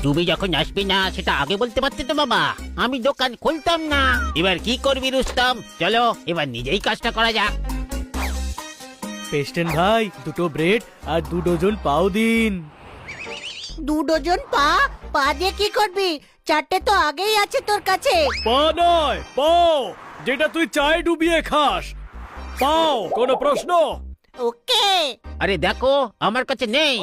তুমি যখন আসবি না সেটা আগে বলতে পারতে তো বাবা, আমি দোকান খুলতাম না। এবার কি করবি রুস্তম, চলো এবার নিজেই কাজটা করা যাক। পেস্টেন ভাই, দুটো ব্রেড আর 2 ডজন পাও দিন। 2 ডজন পা? পা দিয়ে কি করবি? 4টে তো আগেই আছে তোর কাছে। পা নয়, পাও, যেটা তুই চায়ে ডুবিয়ে খাস। পাও, কোনো প্রশ্ন? ওকে। আরে দেখো আমার কাছে নেই।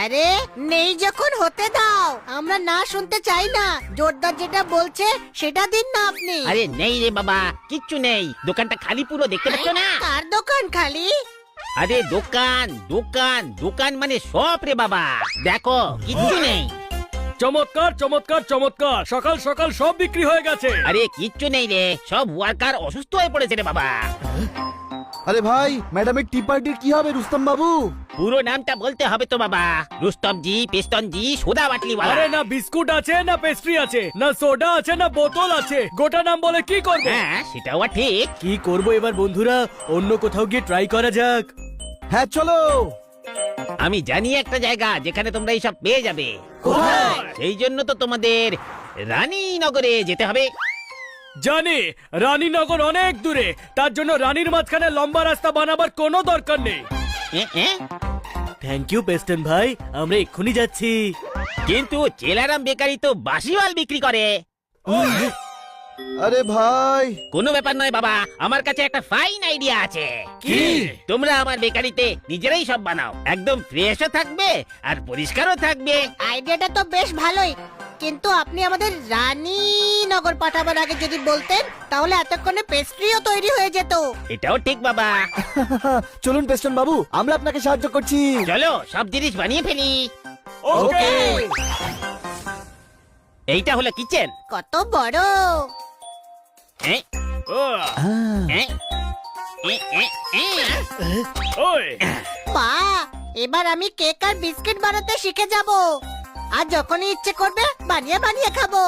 আরে নেই যখন হতে দাও, আমরা না শুনতে চাই না। জোরদার যেটা বলছে সেটা দিন না আপনি। আরে নেই রে বাবা, কিচ্ছু নেই, দোকানটা খালি পুরো, দেখতে পাচ্ছ না? কার দোকান খালি? আরে দোকান দোকান দোকান মানে সব রে বাবা, দেখো কিচ্ছু নেই। চমৎকার চমৎকার চমৎকার, সকাল সকাল সব বিক্রি হয়ে গেছে। আরে কিচ্ছু নেই রে, সব ওয়ার্কার অসুস্থ হয়ে পড়েছে রে বাবা। আরে ভাই, ম্যাডামের টি পার্টির কি হবে রুস্তম বাবু? পুরো নামটা বলতে হবে তো বাবা, রুস্তম জি, পিস্তন জি, সোদা বাটলি আরে वाला। না বিস্কুট আছে, না পেস্ট্রি আছে, না সোডা আছে, না বোতল আছে। গোটা নাম বলে কি করব? হ্যাঁ সেটাও ঠিক। কি করব এবার বন্ধুরা, অন্য কোথাও গিয়ে ট্রাই করা যাক। হ্যাঁ চলো। আমি জানি একটা জায়গা যেখানে তোমরা এইসব পেয়ে যাবে। কোথায়? সেই জন্য তো তোমাদের রানীনগরে যেতে হবে। জানি রানীনগর অনেক দূরে, তার জন্য রানীর মাঝখানে লম্বা রাস্তা বানাবার কোনো দরকার নেই। এ, এ? থ্যাংক ইউ পেস্টন ভাই, আমরা এক্ষুনি যাচ্ছি। কিন্তু চেলারাম বেকারি তো বাসি মাল বিক্রি করে। আরে ভাই, কোনো ব্যাপার নয় বাবা, আমার কাছে একটা ফাইন আইডিয়া আছে। কি? তোমরা আমার বেকারিতে নিজেরাই সব বানাও, একদম ফ্রেশও থাকবে আর পরিষ্কারও থাকবে। আইডিয়াটা তো বেশ ভালোই, কিন্তু আপনি আমাদের রানীনগর পাঠাবার আগে যদি বলতেন তাহলে এতক্ষণে পেস্ট্রিও তৈরি হয়ে যেত। এটাও ঠিক বাবা। চলুন পেস্টন বাবু, আমরা আপনাকে সাহায্য করছি। চলো সব জিনিস বানিয়ে ফেলি। ওকে। এইটা হলো কিচেন। কত বড়! ওই পা, এবার আমি কেক আর বিস্কিট বানাতে শিখে যাব। আর যখনই ইচ্ছে করবে বানিয়ে বানিয়ে খাবো।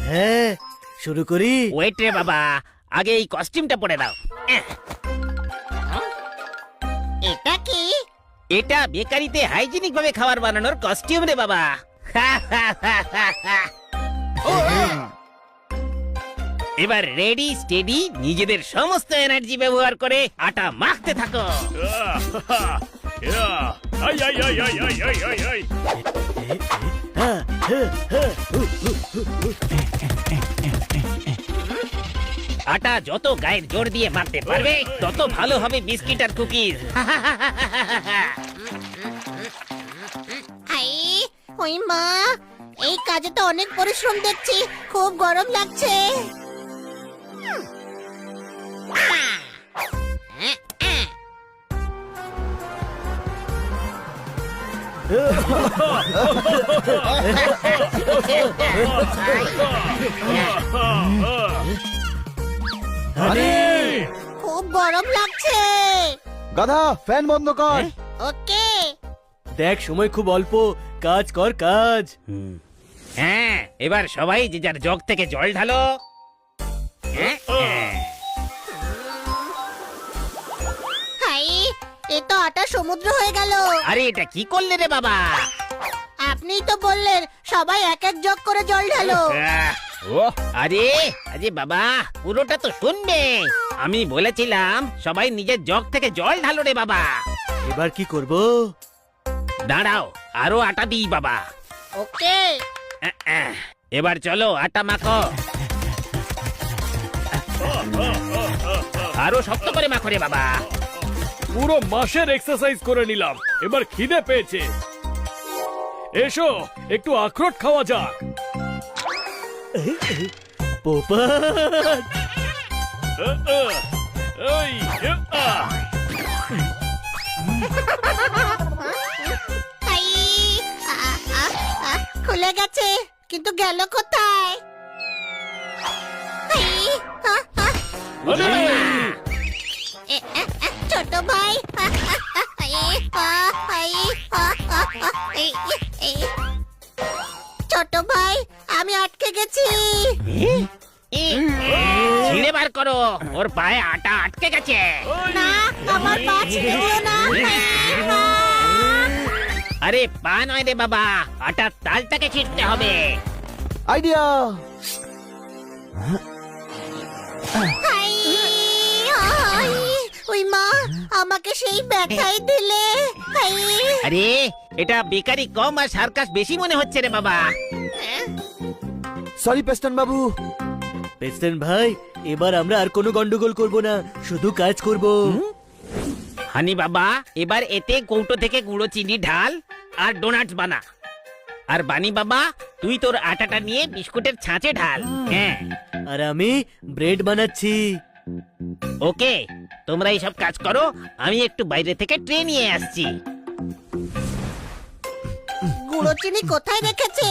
হ্যাঁ, শুরু করি। ওয়েট রে বাবা, আগে এই কস্টিউমটা পরে দাও। এটা কি? এটা বেকারিতে হাইজিনিক ভাবে খাবার বানানোর কস্টিউম রে বাবা। এবার রেডি স্টেডি, নিজেদের সমস্ত এনার্জি ব্যবহার করে আটা মাখতে থাকো। আটা যত গায়ের জোর দিয়ে মাখতে পারবে তত ভালো হবে বিস্কিট আর কুকিজ। আই, ওই মা, এই কাজে তো অনেক পরিশ্রম দেখছি, খুব গরম লাগছে। আরে খুব গরম লাগছে। গাধা, ফ্যান বন্ধ কর। ওকে। দেখ, সময় খুব অল্প, কাজ কর কাজ। হ্যাঁ, এবার সবাই যে যার জগ থেকে জল ঢালো। হাই, এ তো আটা সমুদ্র হয়ে গেল। আরে এটা কি করলে রে বাবা? আপনিই তো বললেন সবাই এক এক জগ করে জল ঢালো। আরে আরে বাবা, পুরোটা তো শুনবে। আমি বলেছিলাম সবাই নিজের জগ থেকে জল ঢালো রে বাবা। এবার কি করব? দাঁড়াও, আরো আটা দিই বাবা। ওকে। এবার চলো আটা মাখো। আরো শক্ত করে মাখো রে বাবা। পুরো মাসের এক্সারসাইজ করে নিলাম, এবার খিদে পেয়েছে। এসো একটু আখরোট খাওয়া যাক। পোপট, হাই, খুলে গেছে, কিন্তু গেল কোথায়? হাই, ছোট ভাই। ছোট ভাই, আমি আটকে গেছি। ছিঁড়ে বার করো, ওর পায়ে আটা আটকে গেছে। না, আমার পা ছিঁড়ে দিও না। মা! আরে পা নয় রে বাবা, আটার তালটাকে ছিঁড়তে হবে। আইডিয়া! হাই! হাই! ওই মা, আমাকে সেই ব্যথাই দিলে। হাই! আরে এটা বেকারি কম আর সার্কাস বেশি মনে হচ্ছে রে বাবা। সরি পেস্টন বাবু। পেস্টন ভাই, এবার আমরা আর কোনো গন্ডগোল করব না, শুধু কাজ করব। হানি বাবা, এবার এতে কৌটো থেকে গুঁড়ো চিনি ঢাল আর ডোনাটস বানা। আর বানি বাবা, তুই তোর আটাটা নিয়ে বিস্কুটের ছাঁচে ঢাল। হ্যাঁ, আর আমি ব্রেড বানাচ্ছি। ওকে, তোমরা এইসব কাজ করো, আমি একটু বাইরে থেকে ট্রে নিয়ে আসছি। গুঁড়ো চিনি কোথায় রেখেছে?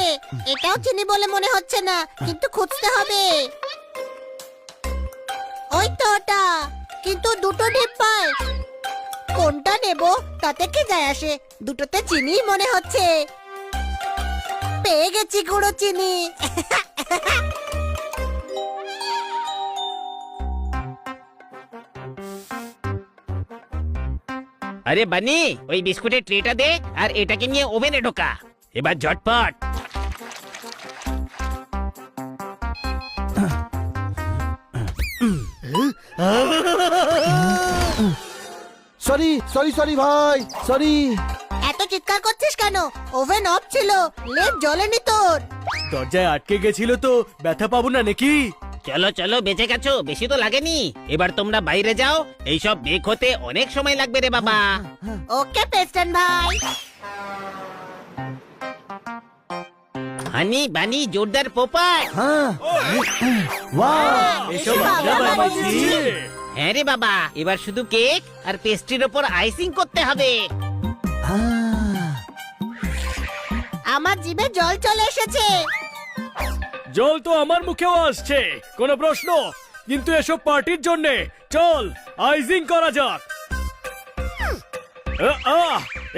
এটাও চিনি বলে মনে হচ্ছে না, কিন্তু খুঁজতে হবে। ওই তো ওটা, কিন্তু দুটো ডিব্বায়। কোনটা নেব তাতে কি যায় আসে, দুটোতে চিনি মনে হচ্ছে। পেয়ে গেছি গুঁড়ো চিনি। আরে বানি, ওই বিস্কুটের ট্রেটা দে আর এটাকে নিয়ে ওভেনে ঢোকা। এবার ঝটপট। সরি সরি সরি ভাই, সরি। এত চিৎকার করছিস কেন? ওভেন অফ ছিল, লেপ জ্বলেনি তোর। দরজায় আটকে গেছিল তো, ব্যথা পাবো না নাকি? চলো চলো, বেঁচে গেছো, বেশি তো লাগেনি। এবার তোমরা বাইরে যাও, এইসব বেক হতে অনেক সময় লাগবে রে বাবা। ওকে পেস্টন ভাই। হানি বানি জোরদার পোপাট। হ্যাঁ, ওয়াও! এসব বাবা আমরা বানিয়েছি। বানিয়েছি। হ্যাঁ রে বাবা, এবার শুধু কেক আর পেস্ট্রির ওপর আইসিং করতে হবে। আহ, আমার জিভে জল চলে এসেছে। জল তো আমার মুখেও আসছে, কোনো প্রশ্ন? কিন্তু এসব পার্টির জন্য চল আইজিং করা যাক।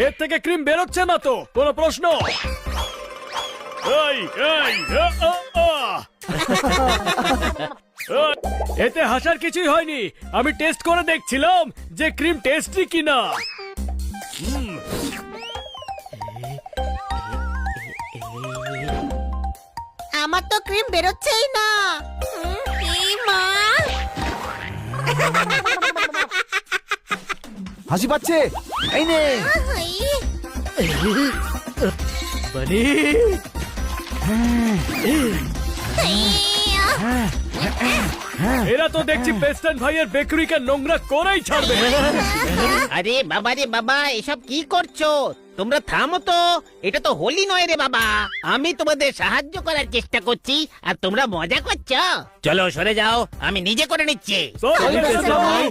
এর থেকে ক্রিম বেরোচ্ছে না তো, কোনো প্রশ্ন? এই, এই, এতে হাসার কিছুই হয়নি। আমি টেস্ট করে দেখছিলাম যে ক্রিম টেস্টি কিনা। আমার তো ক্রিম বেরোচ্ছেই না। এই মা! হাসি পাচ্ছে, এই নে। এই, বানি, এরা তো দেখছি পেস্টন ভাইয়ের বেকারিকে নোংরা করেই ছাড়বে। আরে বাবা রে বাবা, এসব কি করছো? তোমরা থামো তো, এটা তো হোলি নয় রে বাবা। আমি তোমাদের সাহায্য করার চেষ্টা করছি আর তোমরা মজা করছো। চলো সরে যাও, আমি নিজে করে নিচ্ছি। Sorry, পেস্টন ভাই।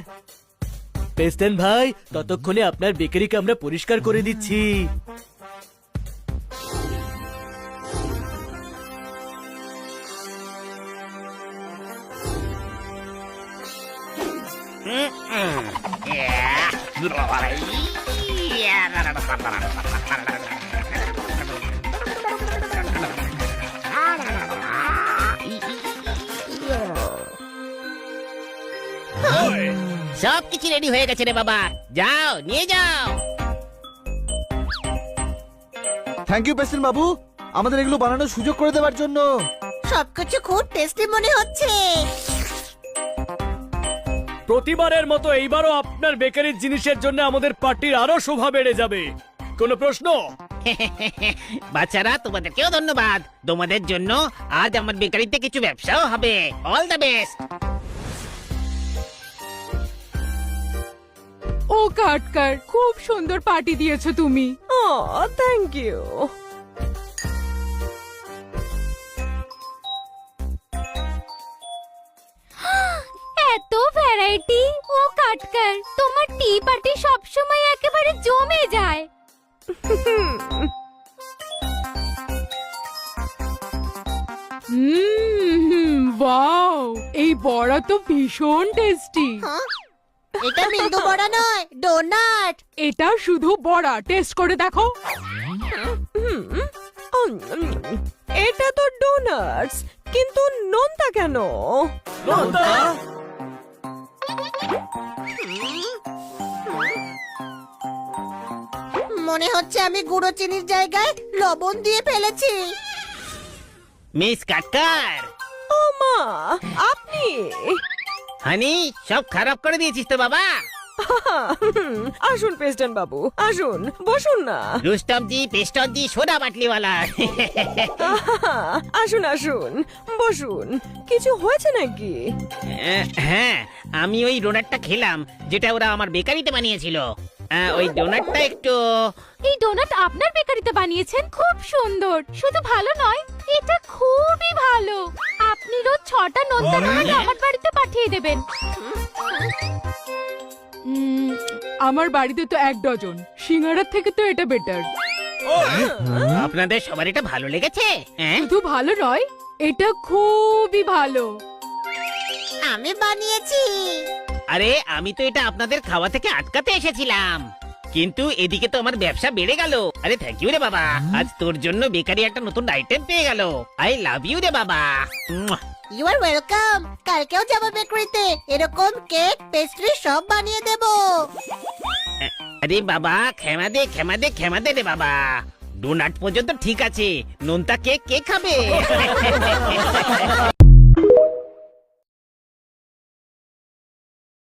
পেস্টন ভাই, ততক্ষণে আপনার বেকারিকে আমরা পরিষ্কার করে দিচ্ছি। সব কিছু রেডি হয়ে গেছে রে বাবা, যাও নিয়ে যাও। থ্যাংক ইউ পেস্টন বাবু, আমাদের এগুলো বানানোর সুযোগ করে দেওয়ার জন্য। সবকিছু খুব টেস্টি মনে হচ্ছে। প্রতিবারের মতো এইবারও আপনার বেকারির জিনিসের জন্য আমাদের পার্টির আরো শোভা বেড়ে যাবে। কোনো প্রশ্ন? বাচ্চারা, তোমাদেরকেও ধন্যবাদ। তোমাদের জন্য আজ আমার বেকারিতে কিছু ব্যবসাও হবে। All the best. ও কাটকার, খুব সুন্দর পার্টি দিয়েছো তুমি। Thank you. এত ভ্যারাইটি! ও কাটকার, তোমার টি পার্টি সবসময় একেবারে জমে যায়। ওয়াও, এই বড়া তো ভীষণ টেস্টি। হ্যাঁ? এটা বিন্দু বড়া নয়, ডোনাট। এটা শুধু বড়া, টেস্ট করে দেখো। এটা তো ডোনাট। ডোনাটস, কিন্তু নোনতা কেন? মনে হচ্ছে আমি গুঁড়ো চিনির জায়গায় লবণ দিয়ে ফেলেছি। মিস কাটকার, ও মা, আপনি? হানি সব খারাপ করে দিয়েছিস তো বাবা। আসুন পেস্টন বাবু, আসুন, বসুন না। রুস্তমজি, পেস্টনজি, সোডা বাটলিওয়ালা। আসুন আসুন, বসুন। কিছু হয়েছে নাকি? হ্যাঁ, আমি ওই ডোনাটটা খেলাম যেটা ওরা আমার বেকারিতে বানিয়েছিল। ওই ডোনাটটা একটু এই ডোনাট আপনার বেকারিতে বানিয়েছেন? খুব সুন্দর। শুধু ভালো নয়, এটা খুবই ভালো। আপনি রোজ 6টা নোনতা ডোনাট আমার বাড়িতে পাঠিয়ে দেবেন। আমার বাড়িতে তো 1 ডজন, সিঙ্গারার থেকে তো এটা বেটার। আপনাদের সবার এটা ভালো লেগেছে? হ্যাঁ? শুধু ভালো নয়, এটা খুবই ভালো। আমি বানিয়েছি। আরে আমি তো এটা আপনাদের খাওয়া থেকে আটকাতে এসেছিলাম, কিন্তু এদিকে তো আমার ব্যবসা বেড়ে গেল। আরে থ্যাংক ইউ রে বাবা, আজ তোর জন্য বেকারি একটা নতুন আইটেম পেয়ে গেল। আই লাভ ইউ রে বাবা। মুয়া। You are welcome. কালকেও যাবো বেকারিতে, এরকম কেক পেস্ট্রি সব বানিয়ে দেবো। আরে বাবা, ক্ষমা দে ক্ষমা দে ক্ষমা দে রে বাবা। ডোনাট পর্যন্ত ঠিক আছে, নোনতা কেক কে খাবে?